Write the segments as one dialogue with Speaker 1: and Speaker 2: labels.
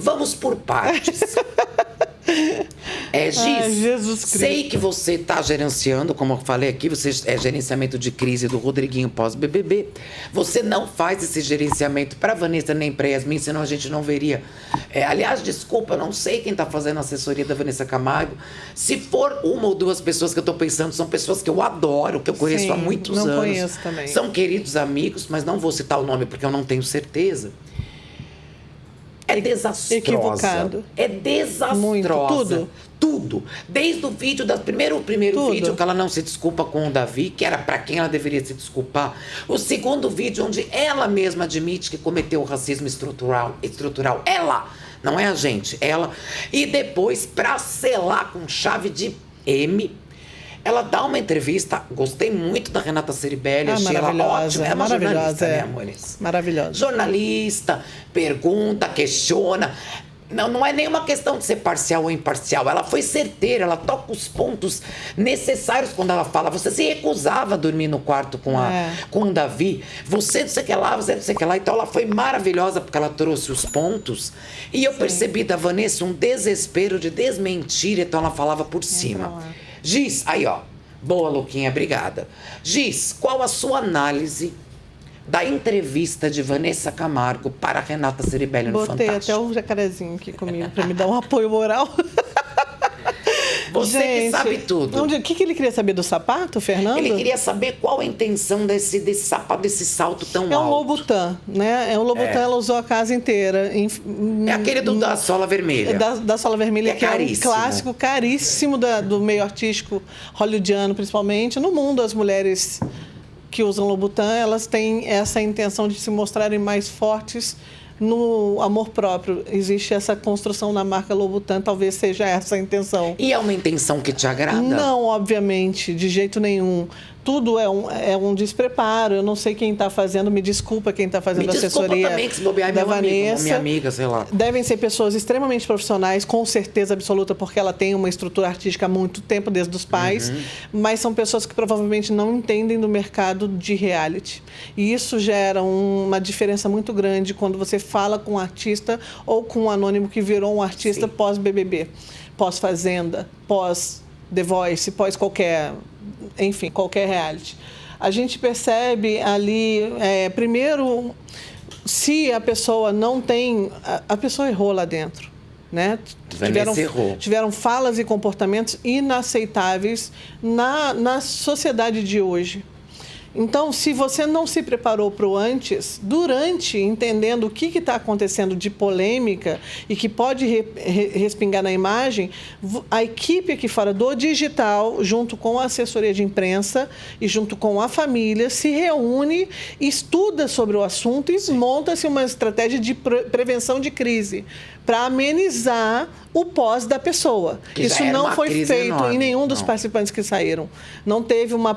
Speaker 1: Vamos por partes. Giz,
Speaker 2: Jesus Cristo.
Speaker 1: sei que você está gerenciando, como eu falei aqui, você é gerenciamento de crise do Rodriguinho pós-BBB. Você não faz esse gerenciamento para Vanessa nem para Yasmin, senão a gente não veria. Aliás, desculpa, eu não sei quem está fazendo a assessoria da Vanessa Camargo. Se for uma ou duas pessoas que eu estou pensando, são pessoas que eu adoro, que eu conheço há muitos anos.
Speaker 2: Não conheço também.
Speaker 1: São queridos amigos, mas não vou citar o nome porque eu não tenho certeza. É desastrosa.
Speaker 2: Equivocado.
Speaker 1: É desastrosa.
Speaker 2: Muito.
Speaker 1: Tudo. Desde o vídeo, primeiro vídeo que ela não se desculpa com o Davi, que era para quem ela deveria se desculpar. O segundo vídeo, onde ela mesma admite que cometeu o racismo estrutural. Ela, não é a gente, ela. E depois, para selar com chave de M, ela dá uma entrevista, gostei muito da Renata Ceribelli, achei ela ótima. É uma jornalista, né, amores?
Speaker 2: Maravilhosa.
Speaker 1: Jornalista, pergunta, questiona. Não é nenhuma questão de ser parcial ou imparcial. Ela foi certeira, ela toca os pontos necessários quando ela fala. Você se recusava a dormir no quarto com o Davi. Você não sei o que lá, você não sei o que lá. Então ela foi maravilhosa porque ela trouxe os pontos. E eu percebi da Vanessa um desespero de desmentir, então ela falava por cima. Giz, aí ó, boa Luquinha, obrigada. Giz, qual a sua análise da entrevista de Vanessa Camargo para Renata Ceribelli no Fantástico?
Speaker 2: Botei até um jacarezinho aqui comigo para me dar um apoio moral.
Speaker 1: Você que sabe tudo.
Speaker 2: O que ele queria saber do sapato, Fernando?
Speaker 1: Ele queria saber qual a intenção desse sapato, desse salto tão alto.
Speaker 2: É um Louboutin, né? É um Louboutin, ela usou a casa inteira.
Speaker 1: É aquele da sola vermelha.
Speaker 2: Da sola vermelha, que
Speaker 1: caríssimo.
Speaker 2: É um clássico caríssimo do meio artístico hollywoodiano, principalmente. No mundo, as mulheres que usam Louboutin, elas têm essa intenção de se mostrarem mais fortes no amor próprio. Existe essa construção na marca Louboutin, talvez seja essa a intenção.
Speaker 1: E é uma intenção que te agrada?
Speaker 2: Não, obviamente, de jeito nenhum. Tudo é um despreparo. Eu não sei quem está fazendo, me desculpa quem está fazendo a assessoria
Speaker 1: também, que se bobear,
Speaker 2: da
Speaker 1: meu amigo,
Speaker 2: Vanessa.
Speaker 1: minha amiga, sei lá.
Speaker 2: Devem ser pessoas extremamente profissionais, com certeza absoluta, porque ela tem uma estrutura artística há muito tempo, desde os pais, mas são pessoas que provavelmente não entendem do mercado de reality. E isso gera uma diferença muito grande quando você fala com um artista ou com um anônimo que virou um artista pós-BBB, pós-Fazenda, pós-The Voice, pós-qualquer reality. A gente percebe ali, primeiro, se a pessoa não tem... A pessoa errou lá dentro, né? Tiveram falas e comportamentos inaceitáveis na sociedade de hoje. Então, se você não se preparou para o antes, durante, entendendo o que está acontecendo de polêmica e que pode respingar na imagem, a equipe aqui fora do digital, junto com a assessoria de imprensa e junto com a família, se reúne, estuda sobre o assunto e monta-se uma estratégia de prevenção de crise para amenizar o pós da pessoa. Isso não foi feito em nenhum dos participantes que saíram. Não teve uma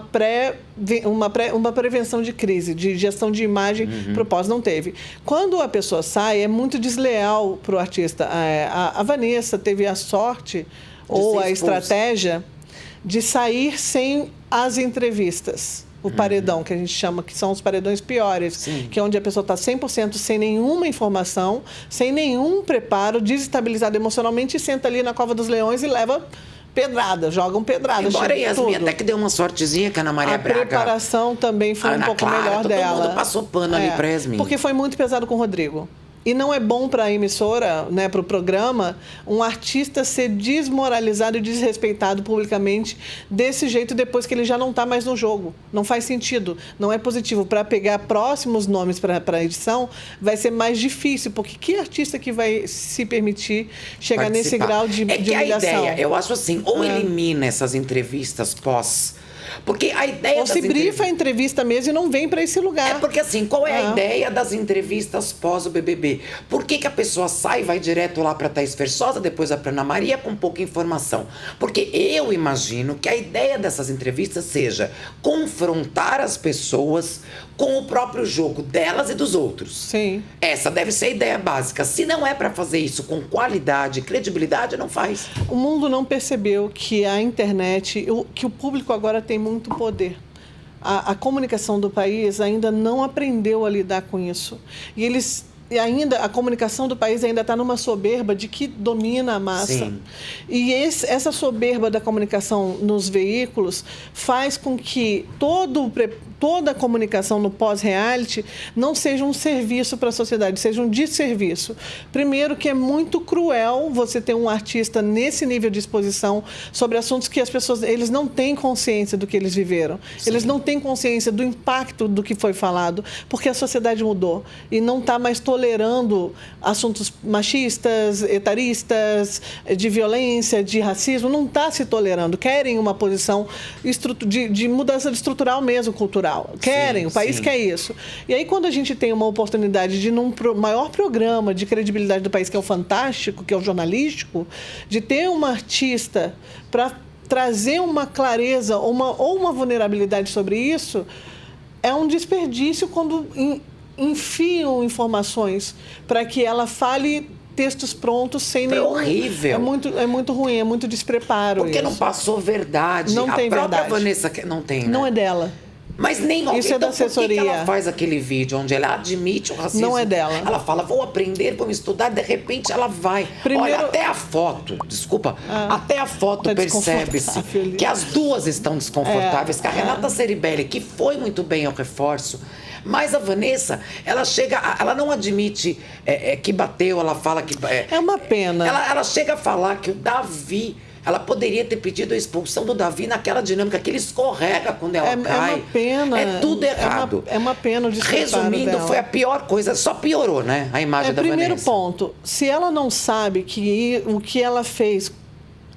Speaker 2: prevenção de crise, de gestão de imagem para o pós, não teve. Quando a pessoa sai, é muito desleal para o artista. A Vanessa teve a sorte ou a estratégia de sair sem as entrevistas. O paredão, que a gente chama, que são os paredões piores, que é onde a pessoa está 100% sem nenhuma informação, sem nenhum preparo, desestabilizada emocionalmente, e senta ali na cova dos leões e leva pedrada, jogam pedrada.
Speaker 1: Embora a Yasmin até que deu uma sortezinha, que a Ana Maria Braga...
Speaker 2: A preparação também foi um pouco melhor dela.
Speaker 1: Todo mundo passou pano ali pra Yasmin.
Speaker 2: Porque foi muito pesado com o Rodrigo. E não é bom para a emissora, né, para o programa, um artista ser desmoralizado e desrespeitado publicamente desse jeito depois que ele já não está mais no jogo. Não faz sentido, não é positivo. Para pegar próximos nomes para a edição, vai ser mais difícil, porque que artista que vai se permitir chegar nesse grau de humilhação?
Speaker 1: A ideia, eu acho assim, ou elimina essas entrevistas pós... Porque a ideia
Speaker 2: ou se brifa a entrevista mesmo e não vem para esse lugar.
Speaker 1: É porque assim, qual é a ideia das entrevistas pós o BBB? Por que a pessoa sai e vai direto lá para Thaís Versosa, depois vai para Ana Maria com pouca informação? Porque eu imagino que a ideia dessas entrevistas seja confrontar as pessoas com o próprio jogo delas e dos outros.
Speaker 2: Sim.
Speaker 1: Essa deve ser a ideia básica. Se não é para fazer isso com qualidade, credibilidade, não faz.
Speaker 2: O mundo não percebeu que a internet, que o público agora tem muito poder. A comunicação do país ainda não aprendeu a lidar com isso. E eles E ainda a comunicação do país ainda está numa soberba de que domina a massa.
Speaker 1: Sim.
Speaker 2: E essa soberba da comunicação nos veículos faz com que toda a comunicação no pós-reality não seja um serviço para a sociedade, seja um desserviço. Primeiro, que é muito cruel você ter um artista nesse nível de exposição sobre assuntos que as pessoas eles não têm consciência do que eles viveram.
Speaker 1: Sim.
Speaker 2: Eles não têm consciência do impacto do que foi falado, porque a sociedade mudou e não está mais tolerando assuntos machistas, etaristas, de violência, de racismo, não está se tolerando. Querem uma posição de mudança estrutural mesmo, cultural. Querem,
Speaker 1: sim,
Speaker 2: o país
Speaker 1: sim.
Speaker 2: quer isso. E aí, quando a gente tem uma oportunidade de, num maior programa de credibilidade do país, que é o Fantástico, que é o jornalístico, de ter uma artista para trazer uma clareza ou uma vulnerabilidade sobre isso, é um desperdício quando enfiam informações para que ela fale textos prontos sem nenhum...
Speaker 1: horrível.
Speaker 2: É muito ruim, é muito despreparo.
Speaker 1: Porque
Speaker 2: isso.
Speaker 1: não passou verdade.
Speaker 2: Não tem
Speaker 1: a própria
Speaker 2: verdade.
Speaker 1: Vanessa não tem, né?
Speaker 2: Não é dela.
Speaker 1: Mas nem
Speaker 2: Isso é da assessoria.
Speaker 1: Por que ela faz aquele vídeo onde ela admite o racismo?
Speaker 2: Não é dela.
Speaker 1: Ela fala, vou aprender, vou estudar, de repente ela vai.
Speaker 2: Primeiro...
Speaker 1: Olha, até a foto, desculpa, até a foto
Speaker 2: tá
Speaker 1: percebe-se
Speaker 2: desconfortável.
Speaker 1: que as duas estão desconfortáveis. Que a Renata Ceribelli, que foi muito bem ao reforço, mas a Vanessa, ela não admite que bateu, ela fala que...
Speaker 2: É uma pena.
Speaker 1: Ela chega a falar que o Davi... Ela poderia ter pedido a expulsão do Davi naquela dinâmica que ele escorrega quando ela cai.
Speaker 2: É uma pena.
Speaker 1: É tudo errado.
Speaker 2: É uma pena o despreparo
Speaker 1: Resumindo,
Speaker 2: dela.
Speaker 1: foi a pior coisa. Só piorou, né? A imagem da
Speaker 2: Primeiro
Speaker 1: Vanessa.
Speaker 2: ponto. Se ela não sabe que o que ela fez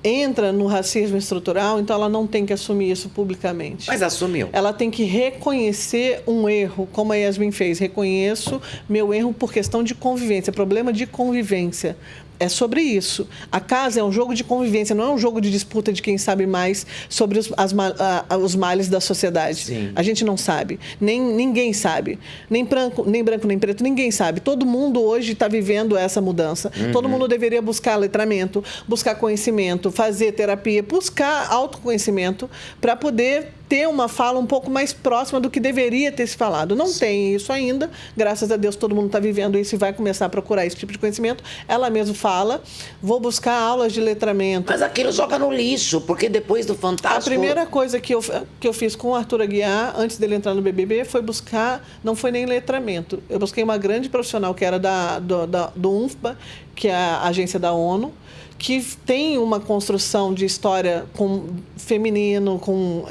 Speaker 2: entra no racismo estrutural, então ela não tem que assumir isso publicamente.
Speaker 1: Mas assumiu.
Speaker 2: Ela tem que reconhecer um erro, como a Yasmin fez. Reconheço meu erro por questão de convivência, problema de convivência. É sobre isso. A casa é um jogo de convivência, não é um jogo de disputa de quem sabe mais sobre os males da sociedade.
Speaker 1: Sim.
Speaker 2: A gente não sabe. Ninguém sabe. Nem branco, nem preto, ninguém sabe. Todo mundo hoje está vivendo essa mudança. Todo mundo deveria buscar letramento, buscar conhecimento, fazer terapia, buscar autoconhecimento para poder ter uma fala um pouco mais próxima do que deveria ter se falado. Não tem isso ainda. Graças a Deus, todo mundo está vivendo isso e vai começar a procurar esse tipo de conhecimento. Ela mesma fala, vou buscar aulas de letramento.
Speaker 1: Mas aquilo joga no lixo, porque depois do Fantástico...
Speaker 2: A primeira coisa que eu fiz com o Arthur Aguiar, antes dele entrar no BBB, foi buscar, não foi nem letramento. Eu busquei uma grande profissional que era do UNFPA, que é a agência da ONU, que tem uma construção de história com feminino, com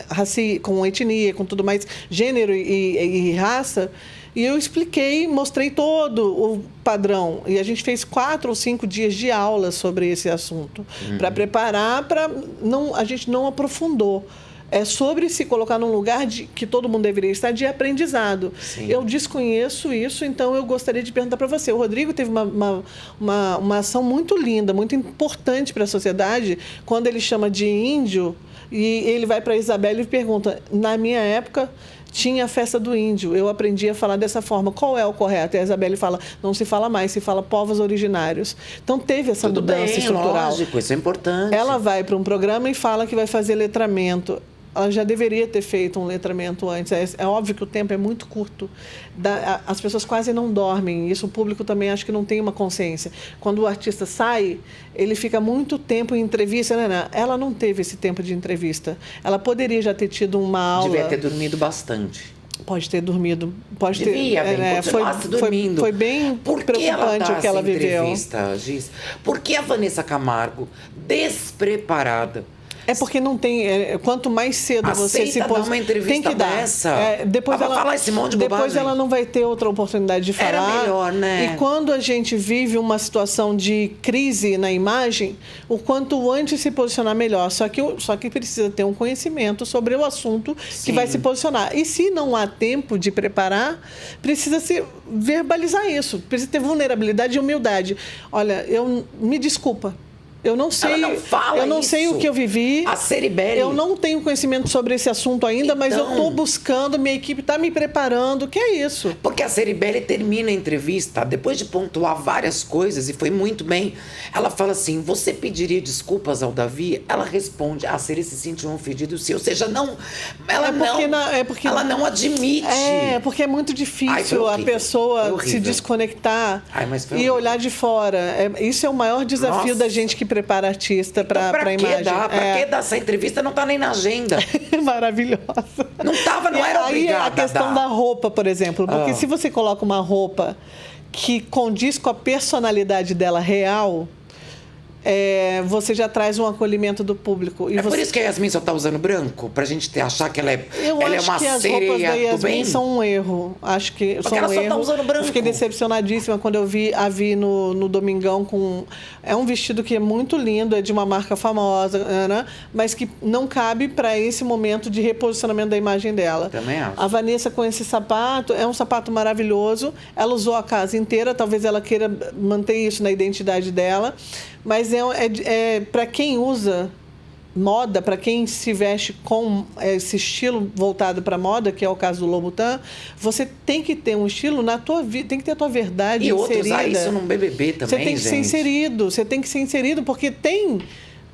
Speaker 2: etnia, com tudo mais, gênero e raça. E eu expliquei, mostrei todo o padrão. E a gente fez 4 ou 5 dias de aula sobre esse assunto, para preparar, a gente não aprofundou. É sobre se colocar num lugar que todo mundo deveria estar de aprendizado.
Speaker 1: Sim.
Speaker 2: Eu desconheço isso, então eu gostaria de perguntar para você. O Rodrigo teve uma ação muito linda, muito importante para a sociedade, quando ele chama de índio, e ele vai para a Isabelle e pergunta, na minha época... tinha a festa do índio, eu aprendi a falar dessa forma. Qual é o correto? E a Isabelle fala, não se fala mais, se fala povos originários. Então, teve essa mudança estrutural.
Speaker 1: Lógico, isso é importante.
Speaker 2: Ela vai para um programa e fala que vai fazer letramento. Ela já deveria ter feito um letramento antes. É óbvio que o tempo é muito curto. As pessoas quase não dormem. Isso o público também acho que não tem uma consciência. Quando o artista sai, ele fica muito tempo em entrevista. Ela não teve esse tempo de entrevista. Ela poderia já ter tido uma aula...
Speaker 1: Devia ter dormido bastante.
Speaker 2: Pode ter dormido.
Speaker 1: Devia continuasse dormindo.
Speaker 2: Foi bem preocupante o que ela viveu.
Speaker 1: Giz? Por que a Vanessa Camargo, despreparada...
Speaker 2: É porque não tem... quanto mais cedo você se
Speaker 1: dar uma entrevista
Speaker 2: tem que dar.
Speaker 1: dessa.
Speaker 2: Depois ela
Speaker 1: falar esse monte de
Speaker 2: depois
Speaker 1: bobagem.
Speaker 2: ela não vai ter outra oportunidade de falar.
Speaker 1: Era melhor, né?
Speaker 2: E quando a gente vive uma situação de crise na imagem, o quanto antes se posicionar melhor. Só que precisa ter um conhecimento sobre o assunto que vai se posicionar. E se não há tempo de preparar, precisa se verbalizar isso. Precisa ter vulnerabilidade e humildade. Olha, me desculpa. Eu não sei.
Speaker 1: Ela não fala
Speaker 2: Eu não
Speaker 1: isso.
Speaker 2: sei o que eu vivi.
Speaker 1: A Ceribelli.
Speaker 2: Eu não tenho conhecimento sobre esse assunto ainda, mas eu estou buscando, minha equipe está me preparando. Que é isso?
Speaker 1: Porque a Ceribelli termina a entrevista, depois de pontuar várias coisas, e foi muito bem, ela fala assim, você pediria desculpas ao Davi? Ela responde, a Ceri se sentiu ofendido sim. Ou seja, não... Ela ela não admite.
Speaker 2: Porque é muito difícil a pessoa se desconectar e olhar de fora. Isso é o maior desafio da gente que prepara artista para a imagem.
Speaker 1: Pra que dar essa entrevista? Não tá nem na agenda.
Speaker 2: Maravilhosa.
Speaker 1: Não tava, não era obrigada.
Speaker 2: Aí a questão da roupa, por exemplo. Porque se você coloca uma roupa que condiz com a personalidade dela real... você já traz um acolhimento do público. E
Speaker 1: por isso que a Yasmin só tá usando branco? Pra gente achar que ela é
Speaker 2: Eu
Speaker 1: ela
Speaker 2: acho
Speaker 1: é uma
Speaker 2: que as
Speaker 1: sereia
Speaker 2: roupas da Yasmin
Speaker 1: do bem?
Speaker 2: são um erro. Acho que
Speaker 1: Porque
Speaker 2: são
Speaker 1: ela
Speaker 2: um
Speaker 1: só
Speaker 2: erro.
Speaker 1: tá usando branco.
Speaker 2: Eu fiquei decepcionadíssima quando eu a vi no Domingão com... É um vestido que é muito lindo, é de uma marca famosa, né? Mas que não cabe para esse momento de reposicionamento da imagem dela.
Speaker 1: Também acho.
Speaker 2: A Vanessa com esse sapato, é um sapato maravilhoso. Ela usou a casa inteira, talvez ela queira manter isso na identidade dela. Mas para quem usa moda, para quem se veste com esse estilo voltado para moda, que é o caso do Louboutin, você tem que ter um estilo na tua vida, tem que ter a tua verdade inserida.
Speaker 1: E usar isso num BBB também,
Speaker 2: Você tem que ser inserido, porque tem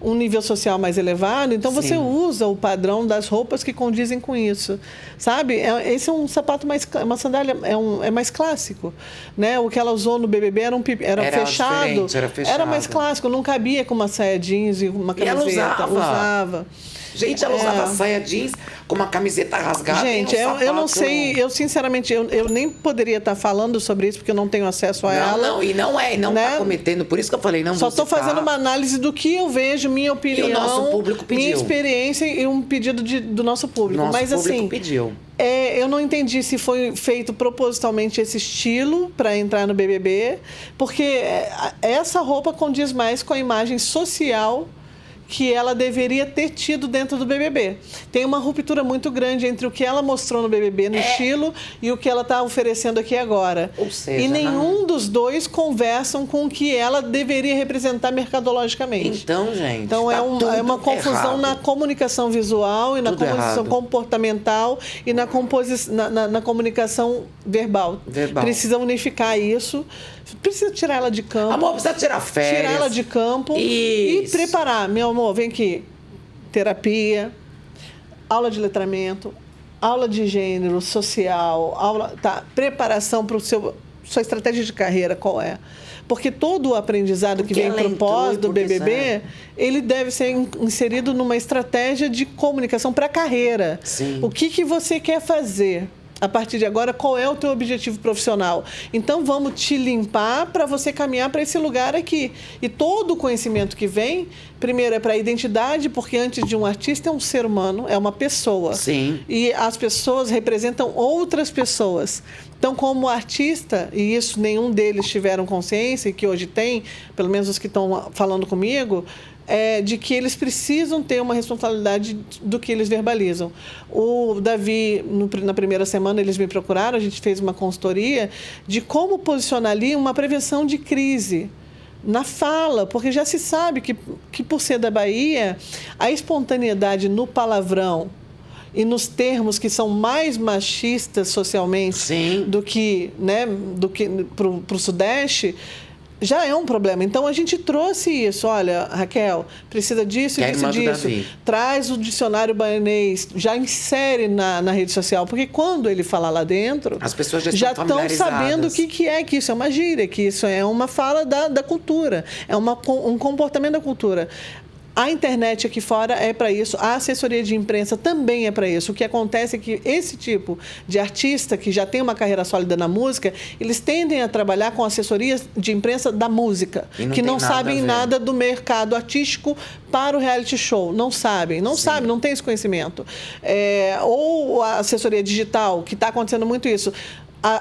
Speaker 2: um nível social mais elevado, então você usa o padrão das roupas que condizem com isso, sabe? Esse é um sapato uma sandália, é mais clássico, né? O que ela usou no BBB era fechado, era mais clássico, não cabia com uma saia jeans e uma camiseta.
Speaker 1: E ela usava. Gente, ela usava saia jeans com uma camiseta rasgada.
Speaker 2: Gente, eu não sei, eu sinceramente, eu nem poderia estar falando sobre isso, porque eu não tenho acesso a ela.
Speaker 1: Não tá cometendo, por isso que eu falei, não
Speaker 2: Só
Speaker 1: estou
Speaker 2: fazendo uma análise do que eu vejo, minha opinião,
Speaker 1: e o nosso público pediu.
Speaker 2: Minha experiência e um pedido do nosso público. Mas assim,
Speaker 1: pediu.
Speaker 2: Eu não entendi se foi feito propositalmente esse estilo para entrar no BBB, porque essa roupa condiz mais com a imagem social que ela deveria ter tido dentro do BBB. Tem uma ruptura muito grande entre o que ela mostrou no BBB, no estilo, e o que ela está oferecendo aqui agora.
Speaker 1: Ou seja,
Speaker 2: e nenhum dos dois conversam com o que ela deveria representar mercadologicamente.
Speaker 1: Então, gente,
Speaker 2: então é uma confusão
Speaker 1: errado.
Speaker 2: Na comunicação visual e na comunicação comportamental e na comunicação verbal. Precisa unificar isso. Precisa tirar ela de campo.
Speaker 1: Amor, precisa tirar férias.
Speaker 2: Tirar ela de campo e preparar. Meu amor, vem aqui. Terapia, aula de letramento, aula de gênero, social, preparação para sua estratégia de carreira, qual é? Porque todo o aprendizado que vem para o pós do BBB, ele deve ser inserido numa estratégia de comunicação para a carreira.
Speaker 1: Sim.
Speaker 2: O que você quer fazer? A partir de agora, qual é o teu objetivo profissional? Então, vamos te limpar para você caminhar para esse lugar aqui. E todo o conhecimento que vem, primeiro é para a identidade, porque antes de um artista é um ser humano, é uma pessoa.
Speaker 1: Sim.
Speaker 2: E as pessoas representam outras pessoas. Então, como artista, e isso nenhum deles tiveram consciência, e que hoje tem, pelo menos os que estão falando comigo, de que eles precisam ter uma responsabilidade do que eles verbalizam. O Davi, na primeira semana, eles me procuraram, a gente fez uma consultoria de como posicionar ali uma prevenção de crise na fala, porque já se sabe que por ser da Bahia, a espontaneidade no palavrão e nos termos que são mais machistas socialmente do que para o Sudeste, já é um problema. Então, a gente trouxe isso. Olha, Raquel, precisa disso e disso. Traz o dicionário baianês, já insere na rede social, porque quando ele falar lá dentro,
Speaker 1: as pessoas já
Speaker 2: estão sabendo o que é, que isso é uma gíria, que isso é uma fala da cultura, é um comportamento da cultura. A internet aqui fora é para isso, a assessoria de imprensa também é para isso. O que acontece é que esse tipo de artista que já tem uma carreira sólida na música, eles tendem a trabalhar com assessorias de imprensa da música, que não sabem nada do mercado artístico para o reality show. Não sabem, não tem esse conhecimento. Ou a assessoria digital, que está acontecendo muito isso.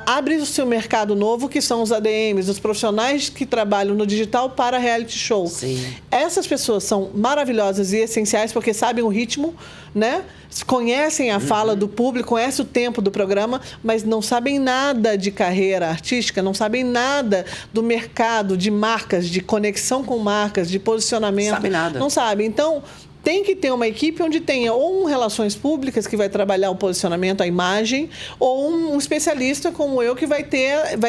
Speaker 2: abre-se um mercado novo, que são os ADMs, os profissionais que trabalham no digital para reality show.
Speaker 1: Sim.
Speaker 2: Essas pessoas são maravilhosas e essenciais porque sabem o ritmo, né? Conhecem a fala do público, conhecem o tempo do programa, mas não sabem nada de carreira artística, não sabem nada do mercado, de marcas, de conexão com marcas, de posicionamento.
Speaker 1: Sabe nada.
Speaker 2: Não sabem. Então, tem que ter uma equipe onde tenha ou relações públicas que vai trabalhar o posicionamento, a imagem, ou um especialista como eu que vai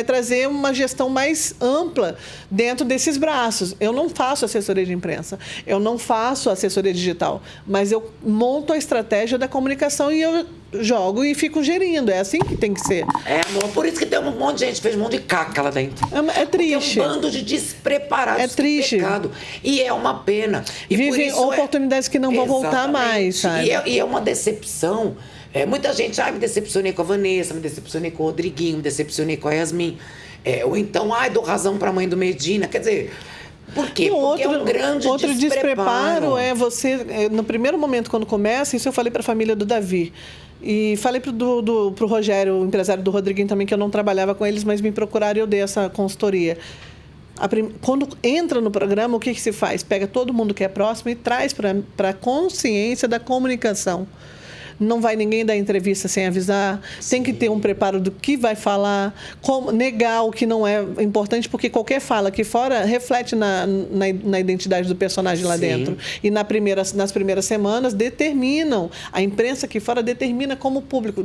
Speaker 2: trazer uma gestão mais ampla dentro desses braços. Eu não faço assessoria de imprensa, eu não faço assessoria digital, mas eu monto a estratégia da comunicação e eu jogo e fico gerindo. É assim que tem que ser.
Speaker 1: Amor, por isso que tem um monte de gente, fez um monte de caca lá dentro.
Speaker 2: É triste.
Speaker 1: Porque é um bando de despreparados.
Speaker 2: É triste.
Speaker 1: Pecado. E é uma pena. E
Speaker 2: vivem oportunidades que não vão voltar mais, sabe?
Speaker 1: E é uma decepção. Muita gente, me decepcionei com a Vanessa, me decepcionei com o Rodriguinho, me decepcionei com a Yasmin. Ou então, dou razão para a mãe do Medina. Quer dizer, por quê? Porque é um grande
Speaker 2: outro despreparo
Speaker 1: é
Speaker 2: você, no primeiro momento, quando começa, isso eu falei para a família do Davi. E falei pro Rogério, o empresário do Rodriguinho também, que eu não trabalhava com eles, mas me procuraram e eu dei essa consultoria. Quando entra no programa, o que se faz? Pega todo mundo que é próximo e traz para a consciência da comunicação. Não vai ninguém dar entrevista sem avisar. Sim. Tem que ter um preparo do que vai falar, como negar o que não é importante, porque qualquer fala aqui fora reflete na identidade do personagem lá dentro. E nas primeiras semanas determinam, a imprensa aqui fora determina como o público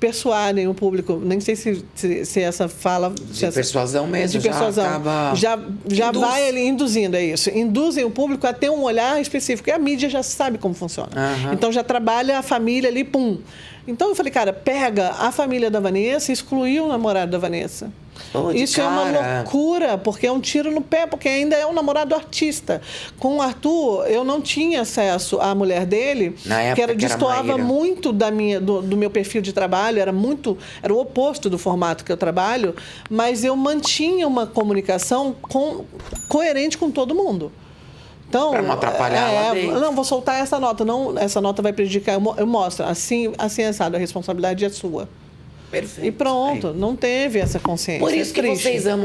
Speaker 2: persuadem o público. Nem sei se essa fala...
Speaker 1: persuasão mesmo,
Speaker 2: de persuasão. Já
Speaker 1: Induz.
Speaker 2: vai ele induzindo, é isso. Induzem o público a ter um olhar específico. E a mídia já sabe como funciona. Então, já trabalha a família ali, pum. Então, eu falei, cara, pega a família da Vanessa e excluiu o namorado da Vanessa. Isso é uma loucura, porque é um tiro no pé, porque ainda é um namorado artista. Com o Arthur, eu não tinha acesso à mulher dele, que destoava muito do meu perfil de trabalho, era o oposto do formato que eu trabalho, mas eu mantinha uma comunicação coerente com todo mundo. Então,
Speaker 1: para não atrapalhar lá dentro.
Speaker 2: Não, vou soltar essa nota. Não, essa nota vai prejudicar. Eu mostro. Assim assado, a responsabilidade é sua.
Speaker 1: Perfeito.
Speaker 2: E pronto, não teve essa consciência.
Speaker 1: Por isso que vocês amam